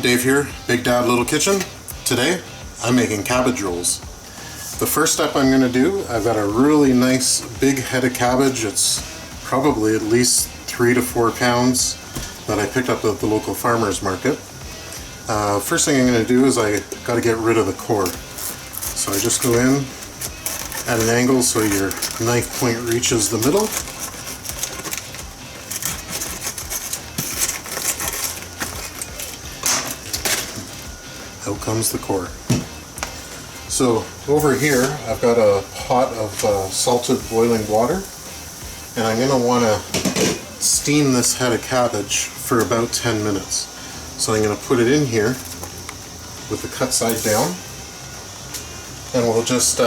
Dave here, Big Dad Little Kitchen. Today, I'm making cabbage rolls. The first step I'm going to do, I've got a really nice big head of cabbage. It's probably at least 3 to 4 pounds that I picked up at the local farmer's market. First thing I'm going to do is I got to get rid of the core. So I just go in at an angle so your knife point reaches the middle. Out comes the core. So over here I've got a pot of salted boiling water, and I'm going to want to steam this head of cabbage for about 10 minutes. So I'm going to put it in here with the cut side down, and we'll just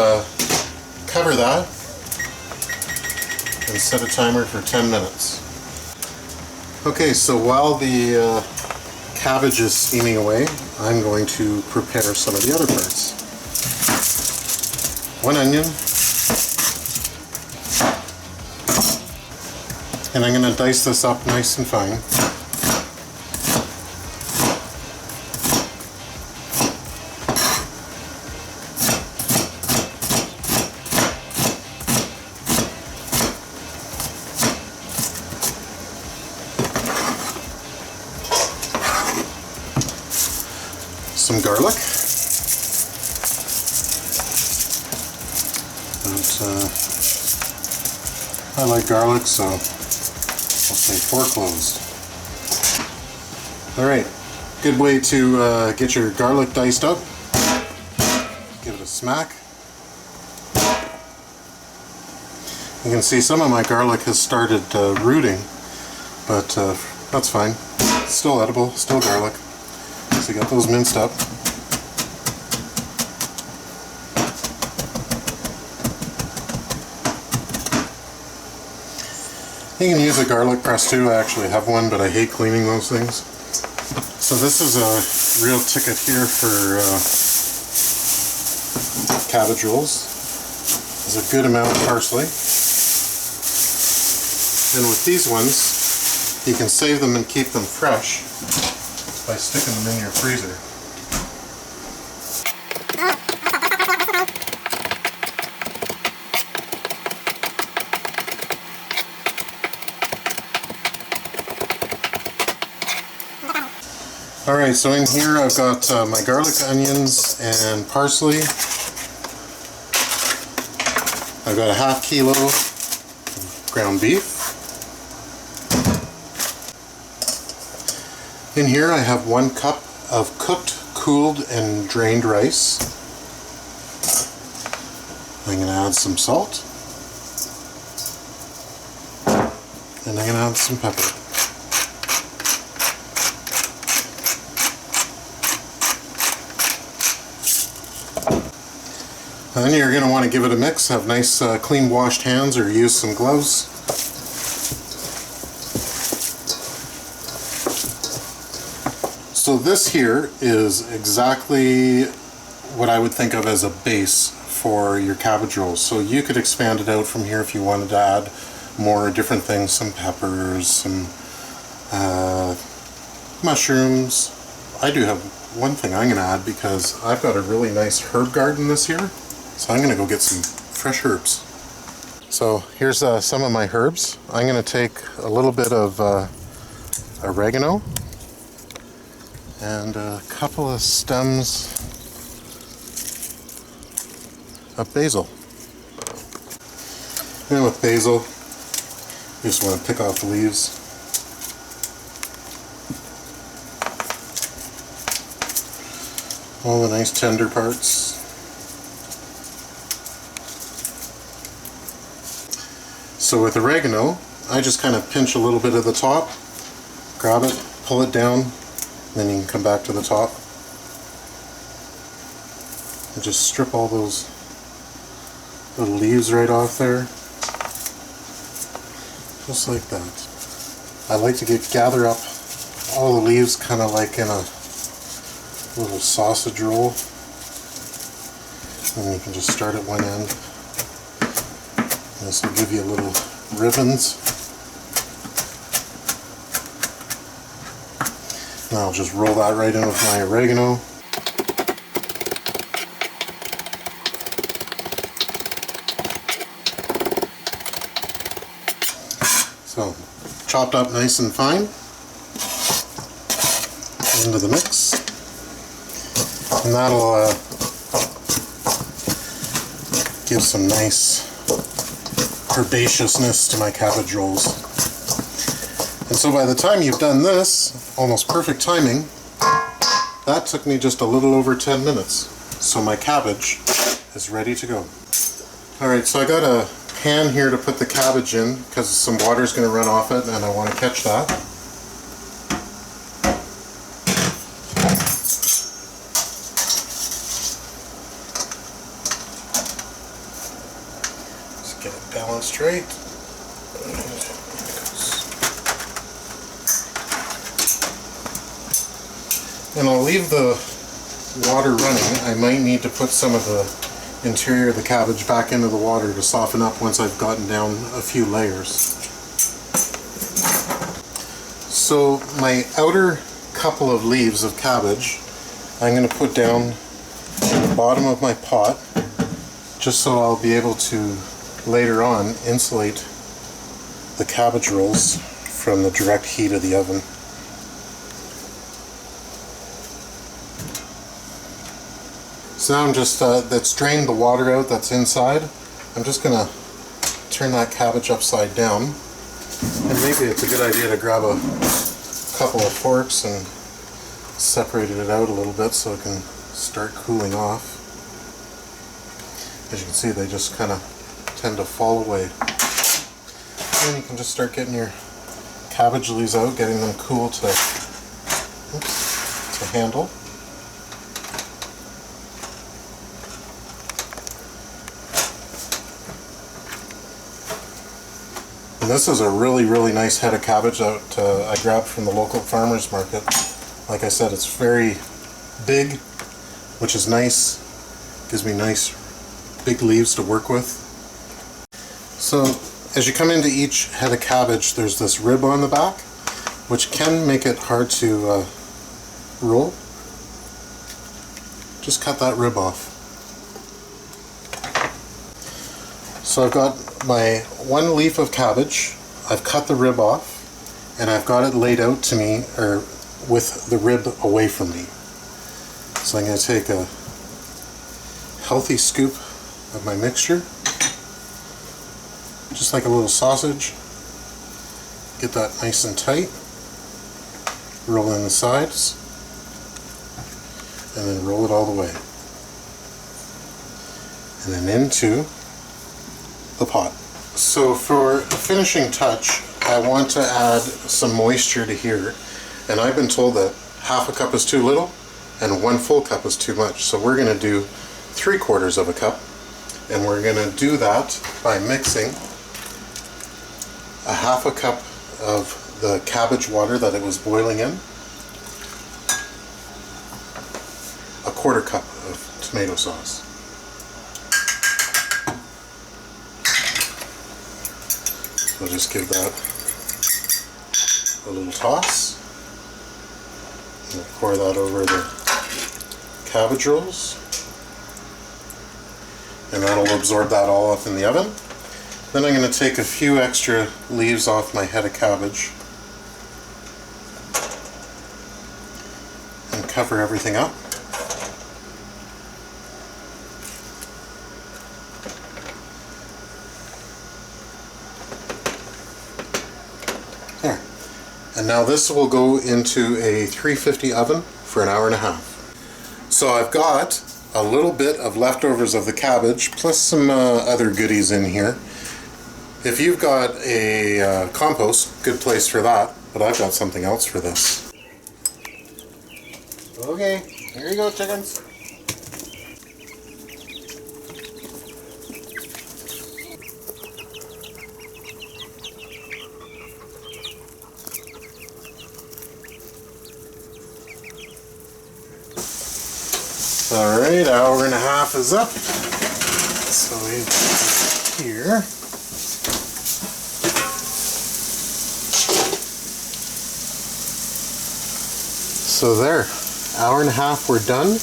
cover that and set a timer for 10 minutes. Okay, so while the cabbage is steaming away, I'm going to prepare some of the other parts. 1 onion, and I'm going to dice this up nice and fine. Some garlic, I like garlic, so I'll say 4 cloves. Alright, good way to get your garlic diced up. Give it a smack. You can see some of my garlic has started rooting, but that's fine. It's still edible, still garlic. So you got those minced up. You can use a garlic press too. I actually have one, but I hate cleaning those things. So this is a real ticket here for cabbage rolls. There's a good amount of parsley. And with these ones, you can save them and keep them fresh by sticking them in your freezer. Alright, so in here I've got my garlic, onions, and parsley. I've got a ½ kilo of ground beef. In here I have 1 cup of cooked, cooled, and drained rice. I'm going to add some salt. And I'm going to add some pepper. And then you're going to want to give it a mix. Have nice clean washed hands or use some gloves. So this here is exactly what I would think of as a base for your cabbage rolls. So you could expand it out from here if you wanted to add more different things, some peppers, some mushrooms. I do have one thing I'm going to add because I've got a really nice herb garden this year. So I'm going to go get some fresh herbs. So here's some of my herbs. I'm going to take a little bit of oregano and a couple of stems of basil. And with basil, you just want to pick off the leaves. All the nice tender parts. So with oregano, I just kind of pinch a little bit of the top, grab it, pull it down, then you can come back to the top and just strip all those little leaves right off there, just like that. I like to gather up all the leaves kind of like in a little sausage roll, and you can just start at one end. This will give you little ribbons. And I'll just roll that right in with my oregano. So, chopped up nice and fine into the mix, and that'll give some nice herbaceousness to my cabbage rolls. And so by the time you've done this, almost perfect timing, that took me just a little over 10 minutes. So my cabbage is ready to go. Alright, so I got a pan here to put the cabbage in because some water is going to run off it and I want to catch that. Just get it balanced right. And I'll leave the water running. I might need to put some of the interior of the cabbage back into the water to soften up once I've gotten down a few layers. So my outer couple of leaves of cabbage I'm going to put down in the bottom of my pot just so I'll be able to later on insulate the cabbage rolls from the direct heat of the oven. So now I'm just, that's drained the water out that's inside. I'm just going to turn that cabbage upside down. And maybe it's a good idea to grab a couple of forks and separate it out a little bit so it can start cooling off. As you can see, they just kind of tend to fall away. And you can just start getting your cabbage leaves out, getting them cool to handle. And this is a really, really nice head of cabbage that I grabbed from the local farmer's market. Like I said, it's very big, which is nice. Gives me nice big leaves to work with. So as you come into each head of cabbage, there's this rib on the back, which can make it hard to roll. Just cut that rib off. So I've got my one leaf of cabbage, I've cut the rib off, and I've got it laid out to me, or with the rib away from me. So I'm going to take a healthy scoop of my mixture, just like a little sausage. Get that nice and tight, roll in the sides, and then roll it all the way. And then into the pot. So for the finishing touch, I want to add some moisture to here, and I've been told that half a cup is too little and 1 full cup is too much. So we're going to do 3/4 of a cup, and we're going to do that by mixing a half a cup of the cabbage water that it was boiling in, 1/4 cup of tomato sauce. I'll just give that a little toss. And I'll pour that over the cabbage rolls. And that'll absorb that all up in the oven. Then I'm going to take a few extra leaves off my head of cabbage and cover everything up. There. And now this will go into a 350 oven for an hour and a half. So I've got a little bit of leftovers of the cabbage plus some other goodies in here. If you've got a compost, good place for that, but I've got something else for this. Okay, here you go, chickens. Alright, hour and a half is up. So we put it here. So there, hour and a half, we're done.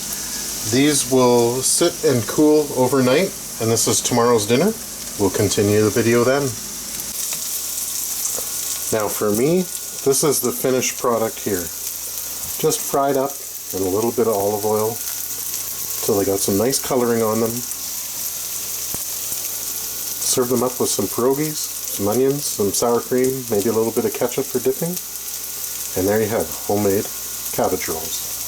These will sit and cool overnight, and this is tomorrow's dinner. We'll continue the video then. Now for me, this is the finished product here. Just fried up in a little bit of olive oil till they got some nice coloring on them. Serve them up with some pierogies, some onions, some sour cream, maybe a little bit of ketchup for dipping. And there you have homemade cabbage rolls.